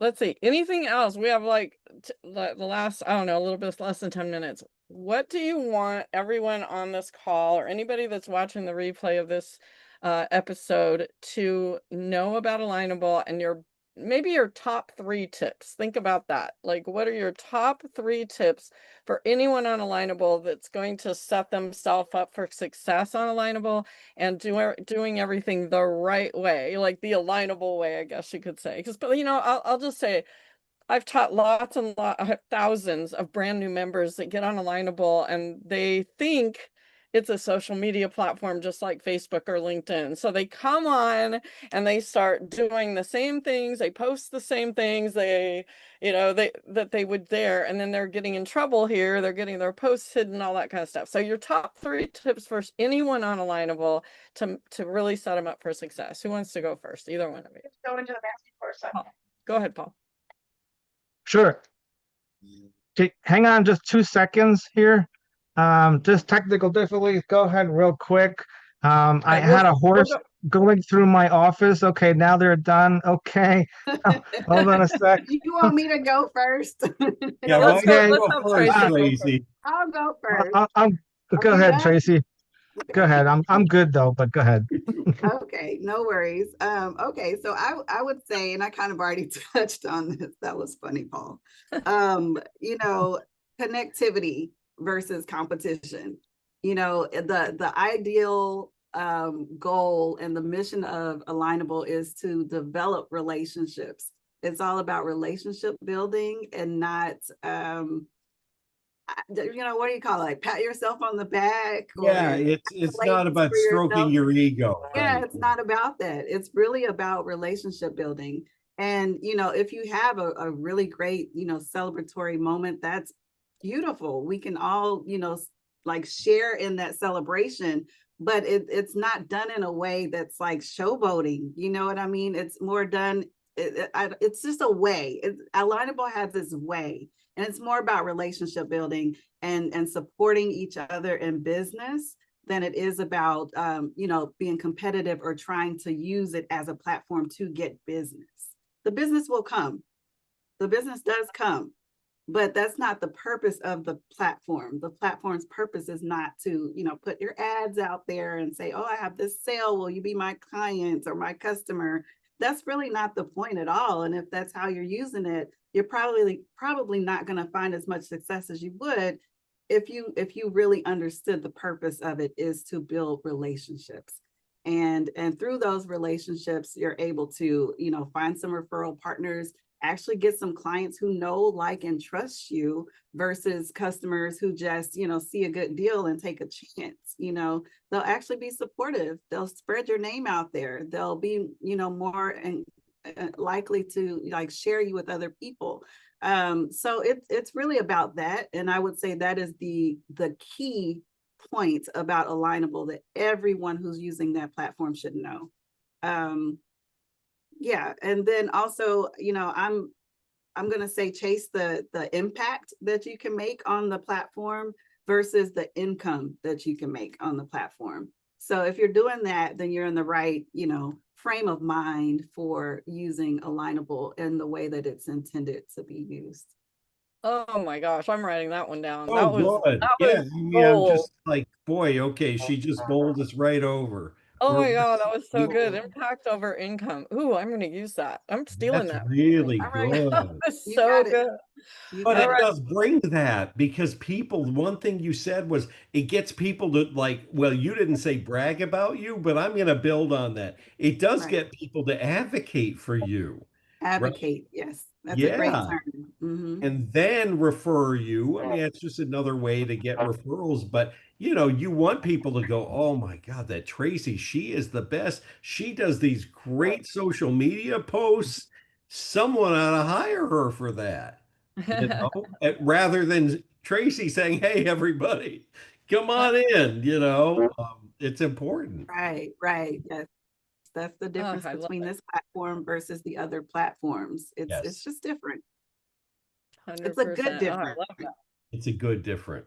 Let's see. Anything else? We have like the last, I don't know, a little bit less than 10 minutes. What do you want everyone on this call or anybody that's watching the replay of this episode to know about Alignable and maybe your top 3 tips? Think about that. Like, what are your top 3 tips for anyone on Alignable that's going to set themselves up for success on Alignable and doing everything the right way, like the Alignable way, I guess you could say? Because, but I'll just say, I've taught lots and thousands of brand new members that get on Alignable and they think it's a social media platform just like Facebook or LinkedIn. So they come on and they start doing the same things. They post the same things that they would there, and then they're getting in trouble here. They're getting their posts hidden, all that kind of stuff. So your top 3 tips for anyone on Alignable to really set them up for success. Who wants to go first? Either one of you. Let's go into the basket for a second. Go ahead, Paul. Sure. Okay, hang on just 2 seconds here. Just technical difficulties. Go ahead real quick. I had a horse going through my office. Okay, now they're done. Okay. Hold on a sec. You want me to go first? Yeah, let's go have first, Tracee. Tracee. I'll go first. Go ahead, done? Tracee. Go ahead. I'm good though, but go ahead. Okay, no worries. Okay, so I would say, and I kind of already touched on this. That was funny, Paul. Connectivity versus competition. The ideal goal and the mission of Alignable is to develop relationships. It's all about relationship building and not what do you call it? Like pat yourself on the back. Yeah, it's not about stroking your ego. Yeah, Right? it's not about that. It's really about relationship building. And if you have a really great celebratory moment, that's beautiful. We can all like share in that celebration, but it's not done in a way that's like showboating. You know what I mean? It's more done. It's just a way. Alignable has this way, and it's more about relationship building and supporting each other in business than it is about being competitive or trying to use it as a platform to get business. The business will come. The business does come, but that's not the purpose of the platform. The platform's purpose is not to put your ads out there and say, oh, I have this sale, will you be my client or my customer? That's really not the point at all. And if that's how you're using it, you're probably not going to find as much success as you would if you really understood the purpose of it is to build relationships. And through those relationships, you're able to find some referral partners actually get some clients who know, like, and trust you versus customers who just, see a good deal and take a chance. They'll actually be supportive. They'll spread your name out there. They'll be, more and likely to like share you with other people. So it's really about that. And I would say that is the key point about Alignable that everyone who's using that platform should know. Yeah. And then also, I'm going to say chase the impact that you can make on the platform versus the income that you can make on the platform. So if you're doing that, then you're in the right, frame of mind for using Alignable in the way that it's intended to be used. Oh my gosh, I'm writing that one down. Oh, good. Yeah, I mean, I'm gold. just like, boy, okay, she just bowled us right over. Oh We're my God, that was so good. you- Impact over income. Ooh, I'm gonna use that. I'm stealing That's that. really All right. That good. was You so got it. good. You But got All it right. does bring that because people, one thing you said was it gets people to like, well, you didn't say brag about you, but I'm going to build on that. It does right. get people to advocate for you, right? Advocate. Yes. That's a great Yeah. term. And then refer you. I mean, it's just another way to get referrals, but you want people to go, oh my God, that Tracee, she is the best. She does these great social media posts. Someone ought to hire her for that, rather than Tracee saying, hey, everybody, come on in, it's important. Right. Right. Yes. That's the Oh, difference I love between it. this platform versus the other platforms. It's Yes, just different. It's a good 100%. Oh, I different. love that. it's a good different.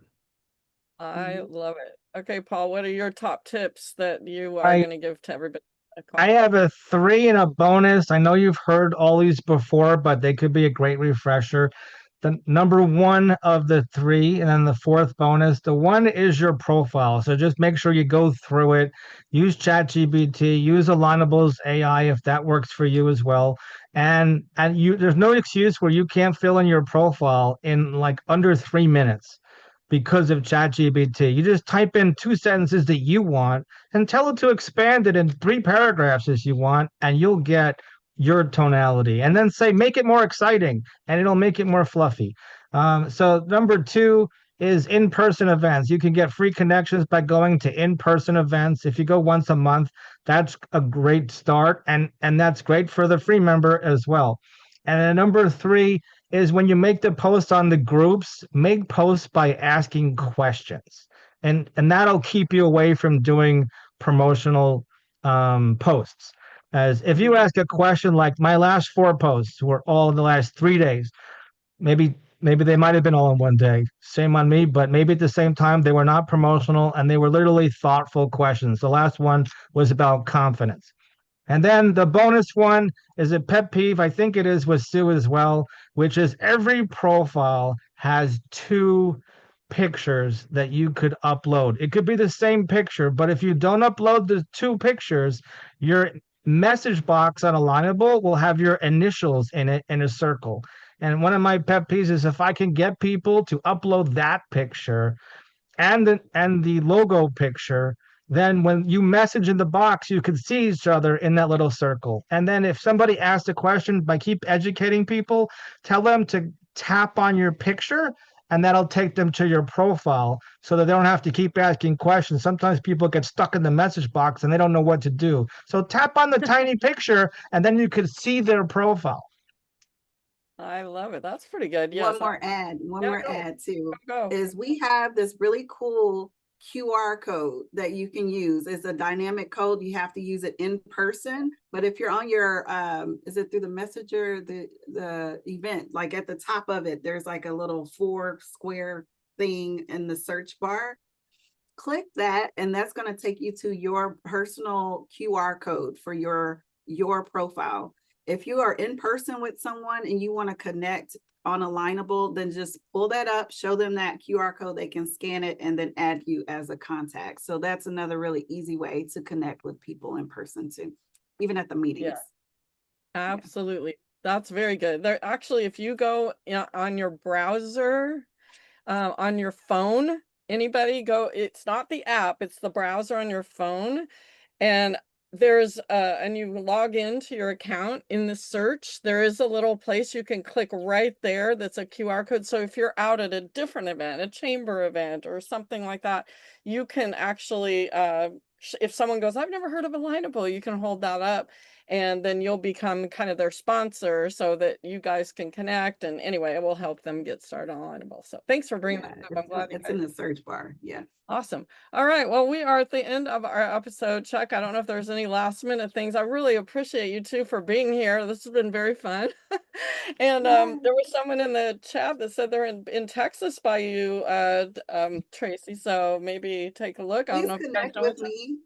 I Mhm. love it. Okay, Paul, what are your top tips that you are I going to give to everybody? I have a 3 and a bonus. I know you've heard all these before, but they could be a great refresher. The number 1 of the 3, and then the 4th bonus. The 1 is your profile. So just make sure you go through it. Use ChatGPT, use Alignable's AI if that works for you as well. And there's no excuse where you can't fill in your profile in like under 3 minutes because of ChatGPT. You just type in 2 sentences that you want and tell it to expand it in 3 paragraphs as you want, and you'll get your tonality. And then say, make it more exciting, and it'll make it more fluffy. So number 2 is in-person events. You can get free connections by going to in-person events. If you go once a month, that's a great start, and that's great for the free member as well. And then number 3 is when you make the post on the groups, make posts by asking questions. And that'll keep you away from doing promotional posts. As if you ask a question like my last 4 posts were all in the last 3 days, maybe they might have been all in one day. Shame on me, but maybe at the same time they were not promotional and they were literally thoughtful questions. The last one was about confidence. And then the bonus one is a pet peeve. I think it is with Sue as well, which is every profile has 2 pictures that you could upload. It could be the same picture, but if you don't upload the 2 pictures, your message box on Alignable will have your initials in it in a circle. And one of my pet peeves is if I can get people to upload that picture and the logo picture, then when you message in the box, you can see each other in that little circle. And then if somebody asks a question, by keep educating people, tell them to tap on your picture and that'll take them to your profile so that they don't have to keep asking questions. Sometimes people get stuck in the message box and they don't know what to do. So tap on the tiny picture and then you can see their profile. I love it. That's pretty good. Yes. One more ad too, Go. is we have this really cool QR code that you can use. It's a dynamic code. You have to use it in person. But if you're on your, is it through the messenger, the event, like at the top of it, there's like a little 4 square thing in the search bar. Click that, and that's going to take you to your personal QR code for your profile. If you are in person with someone and you want to connect on Alignable, then just pull that up, show them that QR code, they can scan it and then add you as a contact. So that's another really easy way to connect with people in person too, even at the meetings. Yeah, absolutely. That's very good. There actually, if you go on your browser, on your phone, anybody go, it's not the app, it's the browser on your phone. And there's and you log into your account in the search, there is a little place you can click right there that's a QR code. So if you're out at a different event, a chamber event or something like that, you can actually if someone goes, I've never heard of Alignable, you can hold that up and then you'll become kind of their sponsor so that you guys can connect. And anyway, it will help them get started on Alignable. So thanks for bringing that up. I'm glad it's in the search bar. Yeah. Awesome. All right. Well, we are at the end of our episode. Chuck, I don't know if there's any last minute things. I really appreciate you two for being here. This has been very fun. And there was someone in the chat that said they're in Texas by you, Tracee. So maybe take a look. I don't Please know if you guys connect know with each other. me.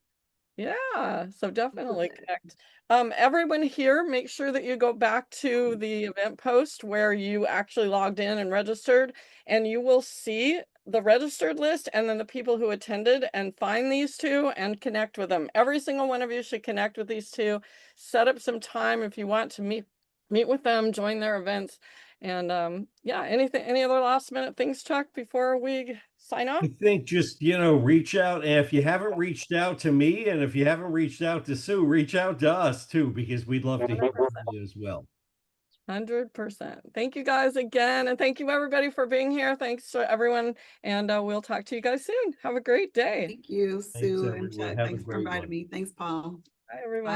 Yeah, so definitely connect. Everyone here, make sure that you go back to the event post where you actually logged in and registered, and you will see the registered list and then the people who attended, and find these two and connect with them. Every single one of you should connect with these two. Set up some time if you want to meet with them, join their events. And yeah, any other last minute things, Chuck, before we sign off? I think just, reach out. And if you haven't reached out to me and if you haven't reached out to Sue, reach out to us too, because we'd love to hear from you as well. 100%. Thank you guys again. And thank you everybody for being here. Thanks to everyone. And we'll talk to you guys soon. Have a great day. Thank you, Sue and everyone. Chuck. Have a Thanks for great inviting one. me. Thanks, Paul. Bye, everyone. Bye.